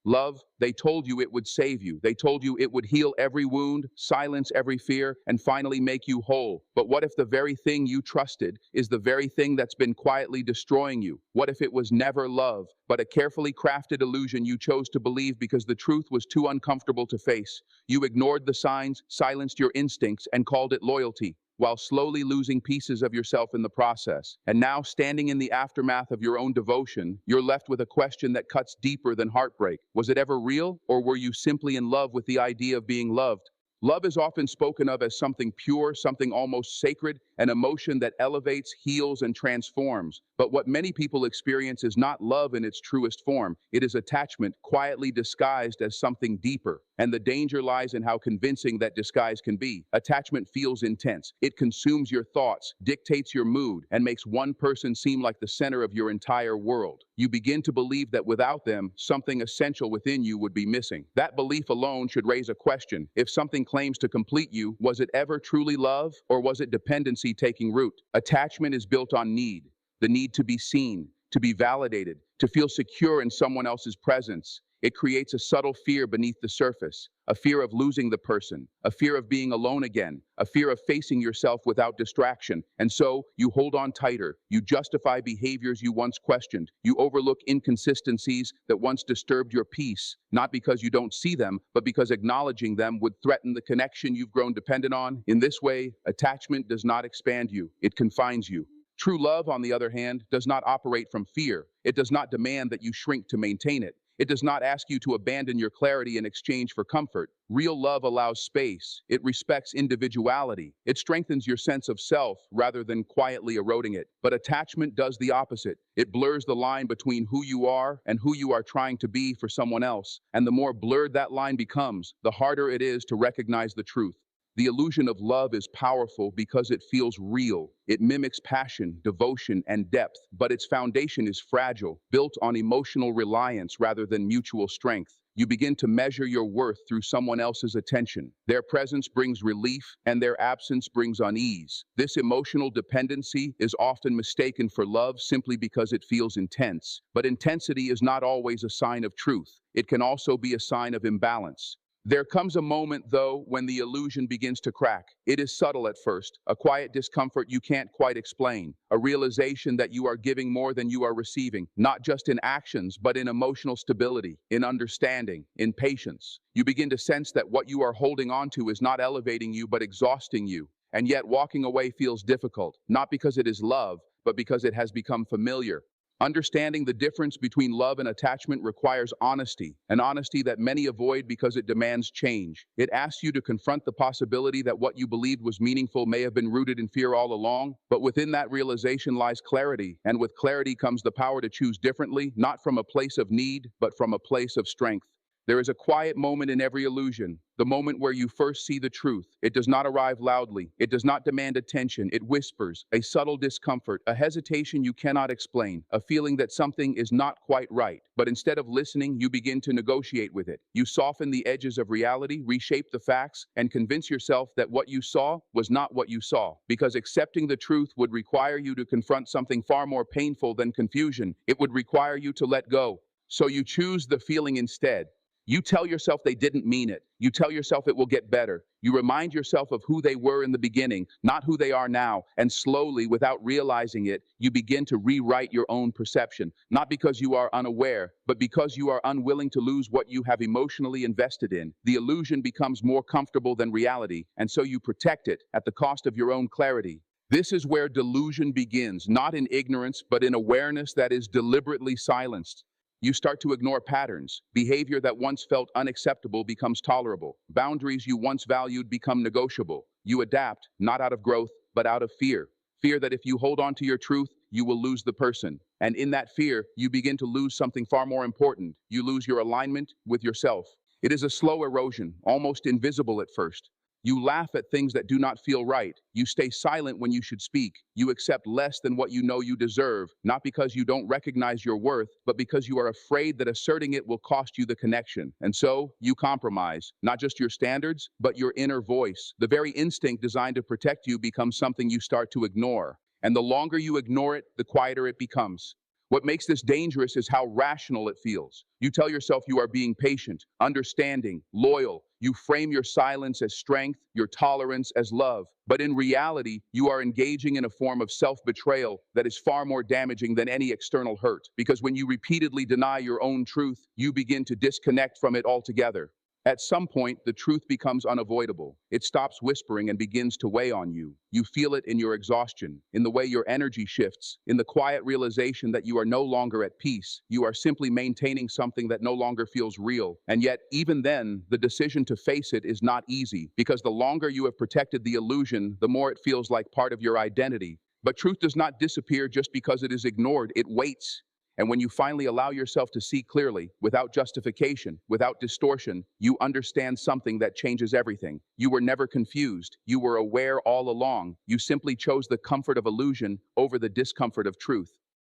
Love, they told you it would save you. They told you it would heal every wound, silence every fear, and finally make you whole. But what if the very thing you trusted is the very thing that's been quietly destroying you? What if it was never love, but a carefully crafted illusion you chose to believe because the truth was too uncomfortable to face? You ignored the signs, silenced your instincts, and called it loyalty, while slowly losing pieces of yourself in the process. And now, standing in the aftermath of your own devotion, you're left with a question that cuts deeper than heartbreak. Was it ever real, or were you simply in love with the idea of being loved? Love is often spoken of as something pure, something almost sacred, an emotion that elevates, heals, and transforms. But what many people experience is not love in its truest form. It is attachment, quietly disguised as something deeper. And the danger lies in how convincing that disguise can be. Attachment feels intense. It consumes your thoughts, dictates your mood, and makes one person seem like the center of your entire world. You begin to believe that without them, something essential within you would be missing. That belief alone should raise a question. If something claims to complete you, was it ever truly love, or was it dependency taking root? Attachment is built on need, the need to be seen, to be validated, to feel secure in someone else's presence. It creates a subtle fear beneath the surface, a fear of losing the person, a fear of being alone again, a fear of facing yourself without distraction. And so you hold on tighter, you justify behaviors you once questioned, you overlook inconsistencies that once disturbed your peace, not because you don't see them, but because acknowledging them would threaten the connection you've grown dependent on. In this way, attachment does not expand you, it confines you. True love, on the other hand, does not operate from fear. It does not demand that you shrink to maintain it. It does not ask you to abandon your clarity in exchange for comfort. Real love allows space. It respects individuality. It strengthens your sense of self rather than quietly eroding it. But attachment does the opposite. It blurs the line between who you are and who you are trying to be for someone else. And the more blurred that line becomes, the harder it is to recognize the truth. The illusion of love is powerful because it feels real. It mimics passion, devotion, and depth, but its foundation is fragile, built on emotional reliance rather than mutual strength. You begin to measure your worth through someone else's attention. Their presence brings relief, and their absence brings unease. This emotional dependency is often mistaken for love simply because it feels intense. But intensity is not always a sign of truth. It can also be a sign of imbalance. There comes a moment, though, when the illusion begins to crack. It is subtle at first, a quiet discomfort you can't quite explain, a realization that you are giving more than you are receiving, not just in actions, but in emotional stability, in understanding, in patience. You begin to sense that what you are holding on to is not elevating you, but exhausting you. And yet walking away feels difficult, not because it is love, but because it has become familiar. Understanding the difference between love and attachment requires honesty, an honesty that many avoid because it demands change. It asks you to confront the possibility that what you believed was meaningful may have been rooted in fear all along, but within that realization lies clarity, and with clarity comes the power to choose differently, not from a place of need, but from a place of strength. There is a quiet moment in every illusion, the moment where you first see the truth. It does not arrive loudly. It does not demand attention. It whispers, a subtle discomfort, a hesitation you cannot explain, a feeling that something is not quite right. But instead of listening, you begin to negotiate with it. You soften the edges of reality, reshape the facts, and convince yourself that what you saw was not what you saw. Because accepting the truth would require you to confront something far more painful than confusion. It would require you to let go. So you choose the feeling instead. You tell yourself they didn't mean it. You tell yourself it will get better. You remind yourself of who they were in the beginning, not who they are now. And slowly, without realizing it, you begin to rewrite your own perception. Not because you are unaware, but because you are unwilling to lose what you have emotionally invested in. The illusion becomes more comfortable than reality, and so you protect it at the cost of your own clarity. This is where delusion begins, not in ignorance, but in awareness that is deliberately silenced. You start to ignore patterns. Behavior that once felt unacceptable becomes tolerable. Boundaries you once valued become negotiable. You adapt, not out of growth, but out of fear. Fear that if you hold on to your truth, you will lose the person. And in that fear, you begin to lose something far more important. You lose your alignment with yourself. It is a slow erosion, almost invisible at first. You laugh at things that do not feel right. You stay silent when you should speak. You accept less than what you know you deserve, not because you don't recognize your worth, but because you are afraid that asserting it will cost you the connection. And so, you compromise, not just your standards, but your inner voice. The very instinct designed to protect you becomes something you start to ignore. And the longer you ignore it, the quieter it becomes. What makes this dangerous is how rational it feels. You tell yourself you are being patient, understanding, loyal. You frame your silence as strength, your tolerance as love. But in reality, you are engaging in a form of self-betrayal that is far more damaging than any external hurt. Because when you repeatedly deny your own truth, you begin to disconnect from it altogether. At some point, the truth becomes unavoidable. It stops whispering and begins to weigh on you. You feel it in your exhaustion, in the way your energy shifts, in the quiet realization that you are no longer at peace. You are simply maintaining something that no longer feels real. And yet, even then, the decision to face it is not easy, because the longer you have protected the illusion, the more it feels like part of your identity. But truth does not disappear just because it is ignored. It waits. And when you finally allow yourself to see clearly, without justification, without distortion, you understand something that changes everything. You were never confused. You were aware all along. You simply chose the comfort of illusion over the discomfort of truth.